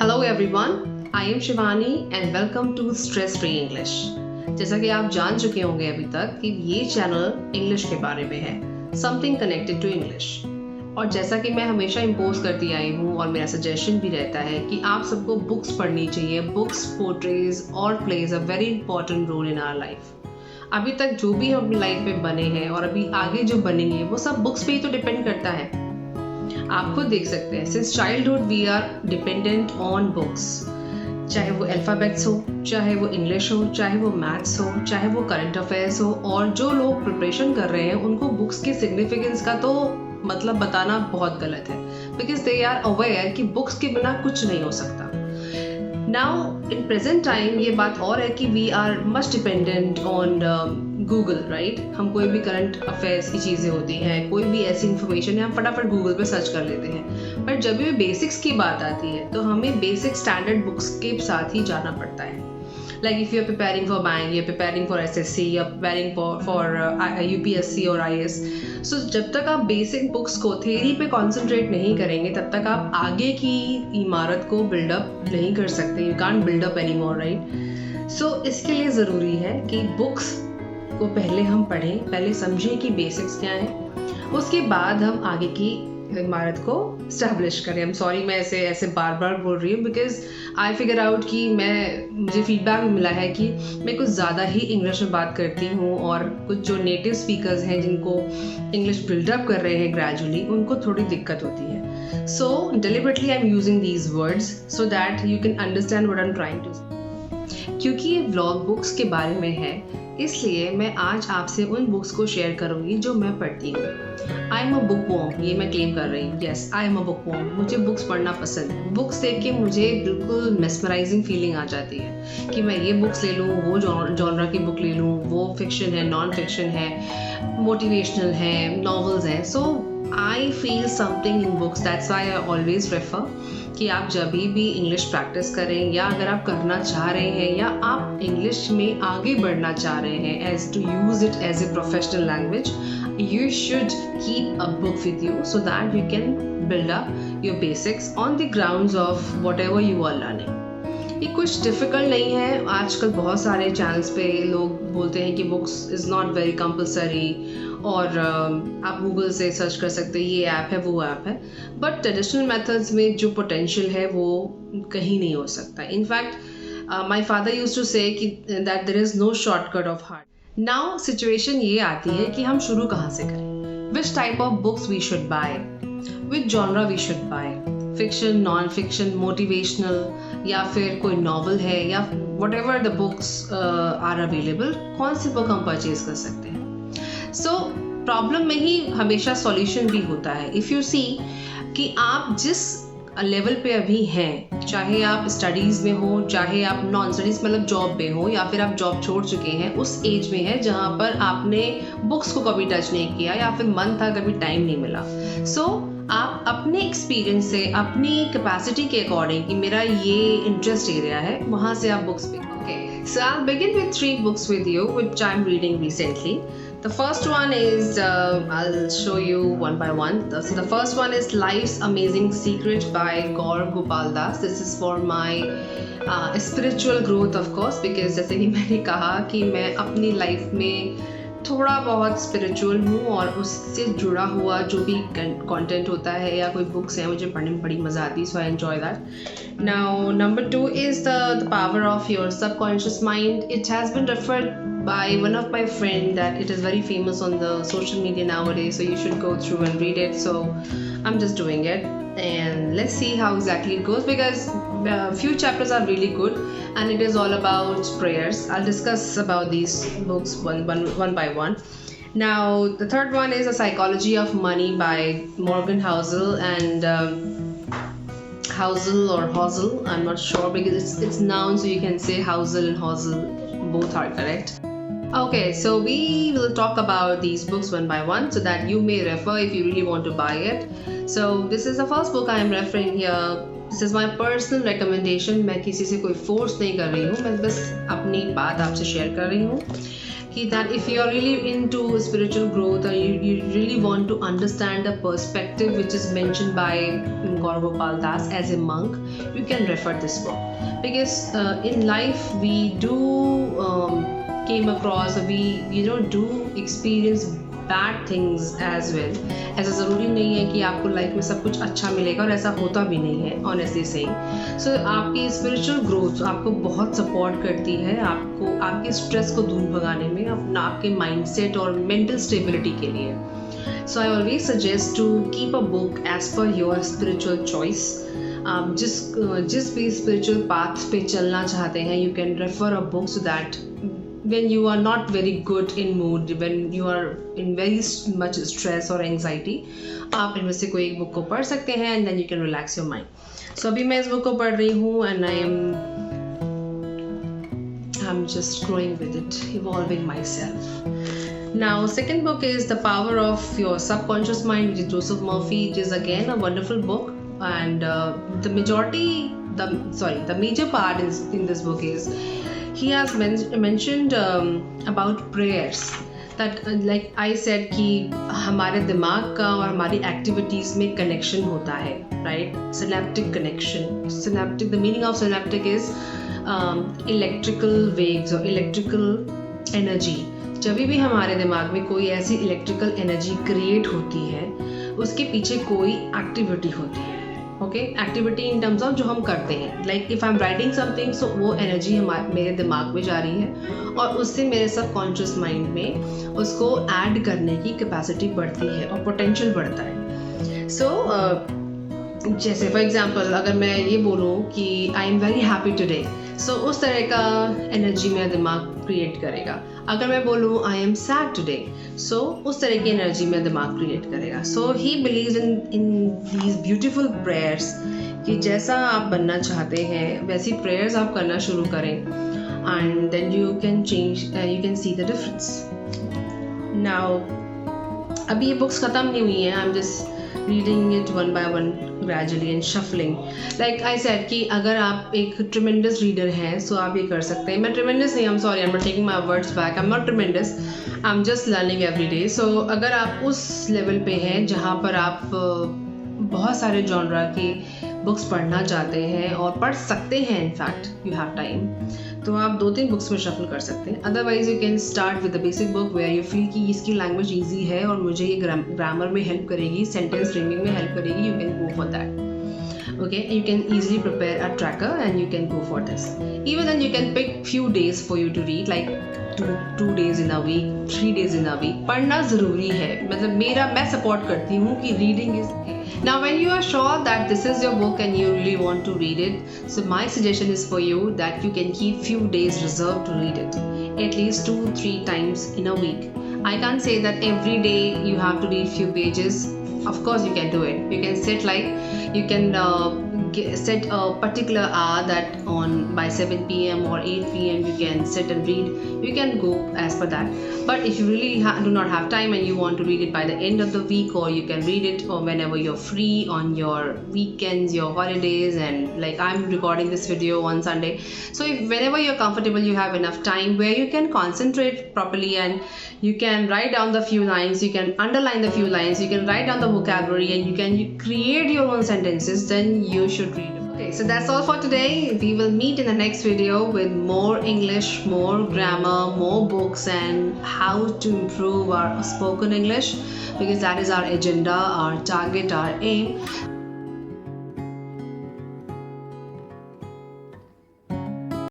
Hello everyone, I am Shivani and welcome to stress free English. जैसा कि आप जान चुके होंगे अभी तक कि ये चैनल इंग्लिश के बारे में है, समथिंग कनेक्टेड टू इंग्लिश। और जैसा कि मैं हमेशा इम्पोज करती आई हूँ और मेरा सजेशन भी रहता है कि आप सबको बुक्स पढ़नी चाहिए। बुक्स पोर्ट्रेज और plays a very important role in our life. अभी तक जो भी हम अपनी लाइफ में बने हैं और अभी आगे जो बनेंगे वो सब बुक्स पे ही तो डिपेंड करता है। आप खुद देख सकते हैं, since childhood we are dependent on books. चाहे वो अल्फ़ाबेट्स हो, चाहे वो इंग्लिश हो, चाहे वो मैथ्स हो, चाहे वो करंट अफेयर्स हो। और जो लोग प्रिपरेशन कर रहे हैं उनको बुक्स के सिग्निफिकेंस का तो मतलब बताना बहुत गलत है, बिकॉज दे आर अवेयर कि बुक्स के बिना कुछ नहीं हो सकता। नाउ इन प्रेजेंट टाइम ये बात और है कि we are much dependent on Google, right. हम कोई भी करंट अफेयर्स की चीज़ें होती हैं, कोई भी ऐसी इन्फॉर्मेशन है, हम फटाफट गूगल पे सर्च कर लेते हैं। पर जब भी बेसिक्स की बात आती है तो हमें बेसिक स्टैंडर्ड बुक्स के साथ ही जाना पड़ता है। Like if you're preparing for bank, you're preparing for SSC, you're preparing for UPSC और IAS. So जब तक आप बेसिक बुक्स को थ्योरी पे कंसंट्रेट नहीं करेंगे तब तक आप आगे की इमारत को बिल्डअप नहीं कर सकते। You can't build up anymore, right? So इसके लिए ज़रूरी है कि बुक्स को पहले हम पढ़ें, पहले समझें कि बेसिक्स क्या हैं, उसके बाद हम आगे की इमारत को स्टैब्लिश करें। आई एम सॉरी मैं ऐसे बार बार बोल रही हूँ, बिकॉज आई फिगर आउट कि मुझे फीडबैक भी मिला है कि मैं कुछ ज़्यादा ही इंग्लिश में बात करती हूँ और कुछ जो नेटिव स्पीकर्स हैं जिनको इंग्लिश बिल्डअप कर रहे हैं ग्रेजुअली, उनको थोड़ी दिक्कत होती है। So deliberately I am using these words so that you can understand what I am trying to. क्योंकि ये व्लॉग बुक्स के बारे में है, इसलिए मैं आज आपसे उन बुक्स को शेयर करूंगी जो मैं पढ़ती हूँ। I am a bookworm, ये मैं क्लेम कर रही हूँ। Yes, I am a bookworm. मुझे बुक्स पढ़ना पसंद है। बुक्स देख के मुझे बिल्कुल मेस्मराइजिंग फीलिंग आ जाती है कि मैं ये बुक्स ले लूँ, वो जॉनरा की बुक ले लूँ, वो फिक्शन है, नॉन फिक्शन है, मोटिवेशनल है, नॉवेल्स हैं। So I feel something in books, that's why I always refer कि आप जब भी इंग्लिश प्रैक्टिस करें या अगर आप करना चाह रहे हैं या आप इंग्लिश में आगे बढ़ना चाह रहे हैं as to use it as a professional language, you should keep a book with you so that you can build up your basics on the grounds of whatever you are learning. ये कुछ difficult नहीं है। आजकल बहुत सारे channels पे लोग बोलते हैं कि books is not very compulsory और आप गूगल से सर्च कर सकते हैं, ये ऐप है, वो ऐप है। बट ट्रेडिशनल मेथड्स में जो पोटेंशियल है वो कहीं नहीं हो सकता। In fact my father used to say कि that there is no shortcut of heart. Now situation ये आती है कि हम शुरू कहाँ से करें, which type of books we should buy, which genre we should buy, fiction, non fiction, motivational, या फिर कोई नॉवल है, या whatever the books are available, कौन सी बुक हम परचेज कर सकते हैं। सो प्रॉब्लम में ही हमेशा सॉल्यूशन भी होता है। इफ़ यू सी कि आप जिस लेवल पे अभी हैं, चाहे आप स्टडीज़ में हो, चाहे आप नॉन स्टडीज़ मतलब जॉब में हो, या फिर आप जॉब छोड़ चुके हैं, उस एज में है जहाँ पर आपने बुक्स को कभी टच नहीं किया या फिर मन था, कभी टाइम नहीं मिला। सो आप अपने एक्सपीरियंस से, अपनी कैपेसिटी के अकॉर्डिंग कि मेरा ये इंटरेस्ट एरिया है, वहाँ से आप books pick. Okay, so I will begin with 3 books with you which I am reading recently. The first one is, I'll show you one by one. The first one is Life's Amazing Secret by Gaur Gopal Das. This is for my spiritual growth of course, because जैसे कि मैंने कहा कि मैं अपनी life में थोड़ा बहुत स्पिरिचुअल हूँ और उससे जुड़ा हुआ जो भी कंटेंट होता है या कोई बुक्स हैं मुझे पढ़ने में बड़ी मज़ा आती है, so I enjoy that. Now number 2 is the power of your subconscious mind. It has been referred by one of my friend that it is very famous on the social media nowadays, so you should go through and read it. So I'm just doing it and let's see how exactly it goes, because few chapters are really good and it is all about prayers. I'll discuss about these books one by one. Now the third one is A Psychology of Money by Morgan Housel and Housel or Housel, I'm not sure because it's noun, so you can say Housel and Housel, both are correct. Okay, so we will talk about these books one by one so that you may refer if you really want to buy it. So this is the first book I am referring here. This is my personal recommendation. मैं किसी से कोई force नहीं कर रही हूँ, मैं बस अपनी बात आपसे शेयर कर रही हूँ that if you are really into spiritual growth, or you really want to understand the perspective which is mentioned by Gaurav Gopal Das as a monk, you can refer this book. Because in life we do came across, or we do experience bad things as well. ऐसा ज़रूरी नहीं है कि आपको life में सब कुछ अच्छा मिलेगा, और ऐसा होता भी नहीं है ऑनेस्टली सेइंग. सो आपकी स्पिरिचुअल ग्रोथ आपको बहुत सपोर्ट करती है, आपको आपके स्ट्रेस को दूर भगाने में, अपना आपके माइंडसेट और मेंटल स्टेबिलिटी के लिए. So I always suggest to keep a book as per your spiritual choice. आप जिस भी स्पिरिचुअल पाथ पे चलना चाहते हैं, you can refer a book so that when you are not very good in mood, when you are in very much stress or anxiety, आप इनमें से कोई एक बुक को पढ़ सकते हैं, and then you can relax your mind. So अभी मैं इस बुक को पढ़ रही हूँ, and I'm just growing with it, evolving myself. Now, second book is The Power of Your Subconscious Mind, which is Joseph Murphy. It is again a wonderful book, and the major part in this book is he has mentioned about prayers, that like I said कि हमारे दिमाग का और हमारी activities में connection होता है, right? Synaptic connection. The meaning of synaptic is electrical waves or electrical energy. जब भी हमारे दिमाग में कोई ऐसी इलेक्ट्रिकल एनर्जी क्रिएट होती है, उसके पीछे कोई एक्टिविटी होती है. Okay, activity in terms of जो हम करते हैं, like if I am writing something, so वो एनर्जी मेरे दिमाग में जा रही है, और उससे मेरे सबकॉन्शियस माइंड में उसको ऐड करने की कैपेसिटी बढ़ती है और पोटेंशियल बढ़ता है. सो जैसे फॉर एग्जांपल अगर मैं ये बोलूँ कि I am very happy today, so उस तरह का एनर्जी मेरा दिमाग क्रिएट करेगा. अगर मैं बोलूँ I am sad today, so उस तरह की एनर्जी मेरा दिमाग क्रिएट करेगा. So he believes in these beautiful prayers कि जैसा आप बनना चाहते हैं वैसी प्रेयर्स आप करना शुरू करें, and then you can see the difference. Now अभी ये बुक्स ख़त्म नहीं हुई हैं, I am just reading it one by one gradually and shuffling. Like I said कि अगर आप एक tremendous reader हैं, so आप ये कर सकते हैं. मैं tremendous नहीं, I'm sorry, I'm not taking my words back. I'm not tremendous. I'm just learning every day. So अगर आप उस level पे हैं जहाँ पर आप बहुत सारे genre के बुक्स पढ़ना चाहते हैं और पढ़ सकते हैं, इनफैक्ट यू हैव टाइम, तो आप 2-3 बुक्स में शफल कर सकते हैं. Otherwise you can start with the basic book where you feel कि इसकी लैंग्वेज ईजी है और मुझे ये ग्रामर में हेल्प करेगी, सेंटेंस फ्रेमिंग में हेल्प करेगी. You can go for that. Okay, you can easily prepare a tracker and you can go for this. Even then you can pick few days for you to read, like two days in a week, 3 days in a week. पढ़ना ज़रूरी है, मतलब मैं support करती हूँ कि reading is. Now when you are sure that this is your book and you really want to read it, so my suggestion is for you that you can keep few days reserved to read it, at least 2-3 times in a week. I can't say that every day you have to read few pages. Of course you can do it. You can set a particular hour that by 7 p.m. or 8 p.m. you can sit and read. You can go as per that. But if you really do not have time and you want to read it by the end of the week, or you can read it or whenever you're free on your weekends, your holidays, and like I'm recording this video on Sunday. So whenever you're comfortable, you have enough time where you can concentrate properly and you can write down the few lines, you can underline the few lines, you can write down the vocabulary, and you can create your own sentences, then you should read it. Okay, so that's all for today. We will meet in the next video with more English, more grammar, more books, and how to improve our spoken English, because that is our agenda, our target, our aim.